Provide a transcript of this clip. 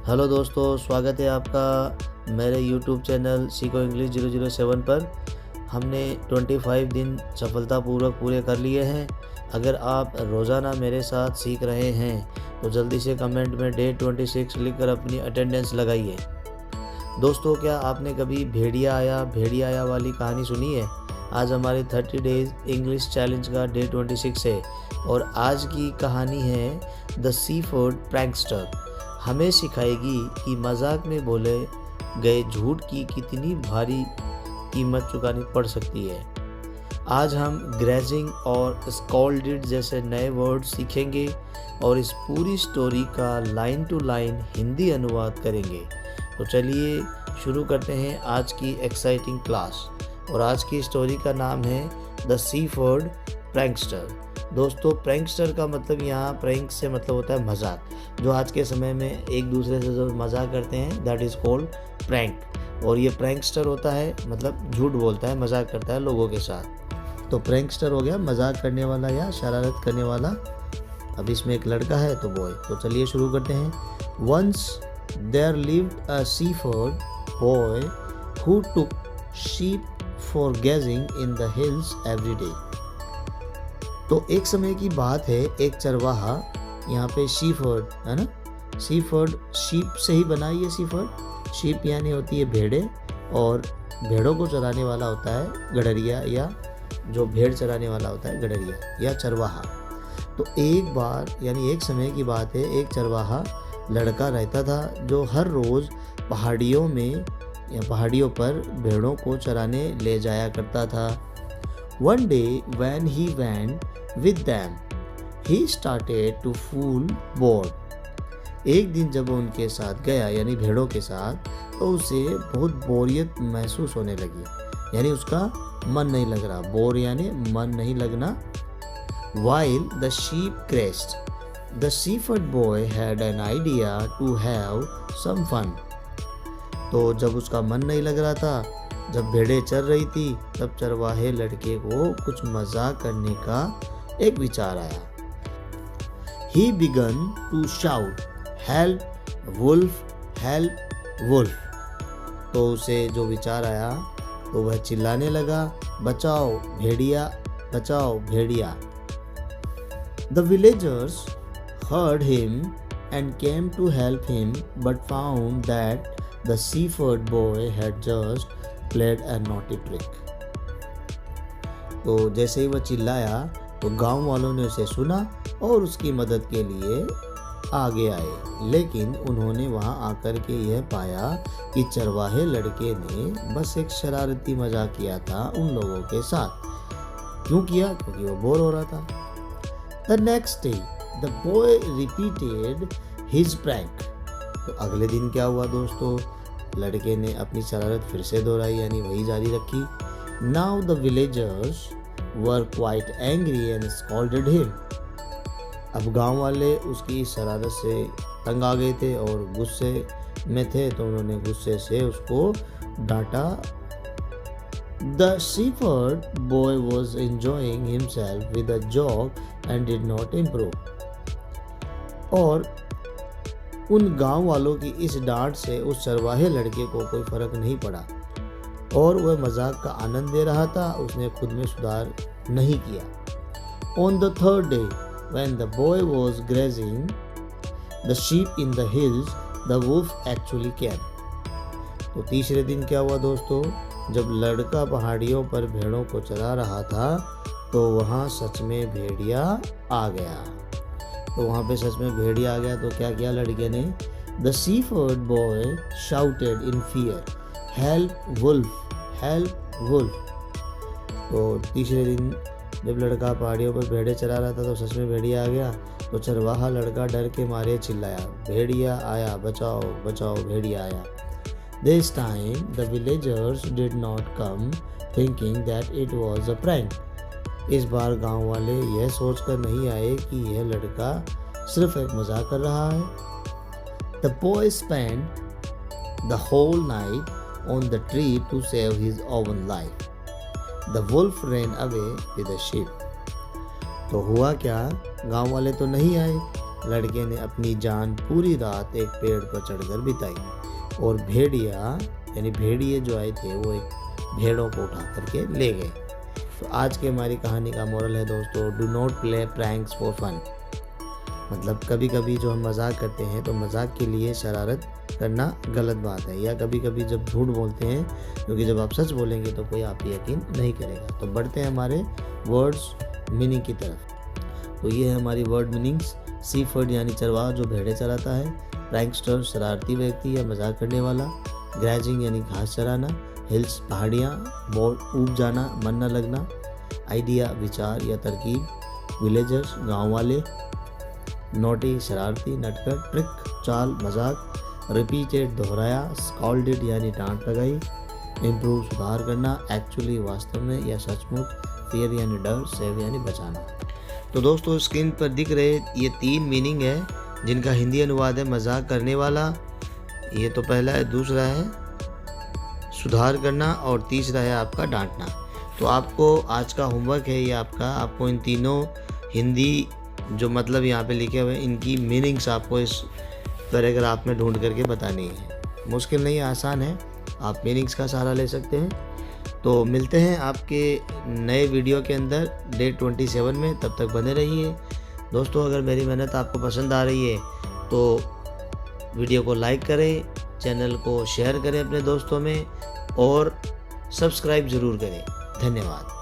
Hello दोस्तों, स्वागत है आपका मेरे YouTube चैनल सीखो इंग्लिश 007 पर। हमने 25 दिन सफलतापूर्वक पूरे कर लिए हैं। अगर आप रोज़ाना मेरे साथ सीख रहे हैं तो जल्दी से कमेंट में डे 26 लिखकर अपनी अटेंडेंस लगाइए। दोस्तों, क्या आपने कभी भेड़िया आया वाली कहानी सुनी है? आज हमारे 30 डेज इंग्लिश चैलेंज का डे 26 है और आज की कहानी है द सीफूड प्रैंकस्टर। हमें सिखाएगी कि मजाक में बोले गए झूठ की कितनी भारी कीमत चुकानी पड़ सकती है। आज हम ग्रेजिंग और स्कॉल्डेड जैसे नए वर्ड सीखेंगे और इस पूरी स्टोरी का लाइन टू लाइन हिंदी अनुवाद करेंगे। तो चलिए शुरू करते हैं आज की एक्साइटिंग क्लास। और आज की स्टोरी का नाम है द सीफूड प्रैंकस्टर। दोस्तों, प्रैंकस्टर का मतलब यहाँ प्रैंक से मतलब होता है मजाक। जो आज के समय में एक दूसरे से जो मजाक करते हैं दैट इज़ कॉल्ड प्रैंक। और ये प्रैंकस्टर होता है मतलब झूठ बोलता है, मजाक करता है लोगों के साथ। तो प्रैंकस्टर हो गया मजाक करने वाला या शरारत करने वाला। अब इसमें एक लड़का है तो बॉय। तो चलिए शुरू करते हैं। Once there lived a shepherd boy who took sheep for grazing in the hills every day. तो एक समय की बात है, एक चरवाहा, यहाँ पे सीफूड है ना, सीफूड शीप से ही बना ये सीफूड। शीप यानी होती है भेड़े और भेड़ों को चराने वाला होता है गडरिया, या जो भेड़ चराने वाला होता है गडरिया या चरवाहा। तो एक बार यानी एक समय की बात है, एक चरवाहा लड़का रहता था जो हर रोज़ पहाड़ियों में या पहाड़ियों पर भेड़ों को चराने ले जाया करता था। One day when he went with them, he started to feel bored. एक दिन जब वो उनके साथ गया यानी भेड़ों के साथ, तो उसे बहुत बोरियत महसूस होने लगी, यानी उसका मन नहीं लग रहा। बोर यानी मन नहीं लगना। While the sheep grazed, the seafood boy had an idea to have some fun. तो जब उसका मन नहीं लग रहा था, जब भेड़ें चर रही थी, तब चरवाहे लड़के को कुछ मजाक करने का एक विचार आया। He began to shout, "Help, wolf! Help, wolf!" तो उसे जो विचार आया तो वह चिल्लाने लगा, बचाओ भेड़िया, बचाओ भेड़िया। The villagers heard him and came to help him, but found that the seafood boy had just played a naughty trick. तो जैसे ही वह चिल्लाया तो गांव वालों ने उसे सुना और उसकी मदद के लिए आगे आए। लेकिन उन्होंने वहां आकर के यह पाया कि चरवाहे लड़के ने बस एक शरारती मजाक किया था उन लोगों के साथ। क्यों किया? क्योंकि वो बोर हो रहा था। The next day, the boy repeated his prank. तो अगले दिन क्या हुआ दोस्तों? लड़के ने अपनी शरारत फिर से दोहराई यानी वही जारी रखी। Now the villagers were quite angry and scolded him. अब गांव वाले उसकी इस शरारत से तंग आ गए थे और गुस्से में थे, तो उन्होंने गुस्से से उसको डांटा। The seafood boy was enjoying himself with a joke and did not improve. और उन गांव वालों की इस डांट से उस चरवाहे लड़के को कोई फर्क नहीं पड़ा और वह मजाक का आनंद ले रहा था, उसने खुद में सुधार नहीं किया। On the third day, when the boy was grazing the sheep in the hills, the wolf actually came. तो तीसरे दिन क्या हुआ दोस्तों? जब लड़का पहाड़ियों पर भेड़ों को चरा रहा था तो वहाँ सच में भेड़िया आ गया। तो वहाँ पे सच में भेड़िया आ गया। तो क्या किया लड़के ने? The seafood boy shouted in fear, "Help wolf! Help wolf!" तो तीसरे दिन जब लड़का पहाड़ियों पर भेड़े चरा रहा था तो सच में भेड़िया आ गया। तो चरवाहा लड़का डर के मारे चिल्लाया, भेड़िया आया, बचाओ बचाओ भेड़िया आया। This time the villagers did not come, thinking that it was a prank. इस बार गांव वाले यह सोचकर नहीं आए कि यह लड़का सिर्फ एक मजाक कर रहा है। The boy spent the whole night on the tree to save his own life. The wolf ran away with the sheep. तो हुआ क्या? गांव वाले तो नहीं आए लड़के ने अपनी जान पूरी रात एक पेड़ पर चढ़कर बिताई और भेड़िया यानी भेड़िए जो आए थे वो एक भेड़ों को उठा करके ले गए। तो आज की हमारी कहानी का मोरल है दोस्तों, do not play pranks for fun. मतलब कभी कभी जो हम मजाक करते हैं तो मजाक के लिए शरारत करना गलत बात है, या कभी कभी जब झूठ बोलते हैं, क्योंकि जब आप सच बोलेंगे तो कोई आप पे यकीन नहीं करेगा। तो बढ़ते हैं हमारे वर्ड्स मीनिंग की तरफ। तो ये है हमारी वर्ड मीनिंग्स। सीफर्ड यानी चरवाहा जो भेड़े चराता है, प्रैंकस्टर शरारती व्यक्ति या मजाक करने वाला, ग्रैजिंग यानी घास चराना, हिल्स पहाड़ियाँ, ऊब जाना मन न लगना, आइडिया विचार या तरकीब, विलेजर्स गाँव वाले, नोटी शरारती नटखट, ट्रिक चाल मजाक, रिपीटेड दोहराया, स्कॉल्डेड यानी डांट लगाई, इम्प्रूव सुधार करना, एक्चुअली वास्तव में या सचमुच, फियर यानी डर, सेव यानी बचाना। तो दोस्तों स्क्रीन पर दिख रहे ये 3 मीनिंग है जिनका हिंदी अनुवाद है मजाक करने वाला, ये तो पहला है, दूसरा है सुधार करना और तीसरा है आपका डांटना। तो आपको आज का होमवर्क है ये आपको इन तीनों हिंदी जो मतलब यहाँ पे लिखे हुए इनकी मीनिंग्स आपको इस पैराग्राफ में ढूंढ करके बतानी है। मुश्किल नहीं है, आसान है, आप मीनिंग्स का सहारा ले सकते हैं। तो मिलते हैं आपके नए वीडियो के अंदर डे 27 में, तब तक बने रहिए दोस्तों। अगर मेरी मेहनत आपको पसंद आ रही है तो वीडियो को लाइक करें, चैनल को शेयर करें अपने दोस्तों में और सब्सक्राइब ज़रूर करें। धन्यवाद।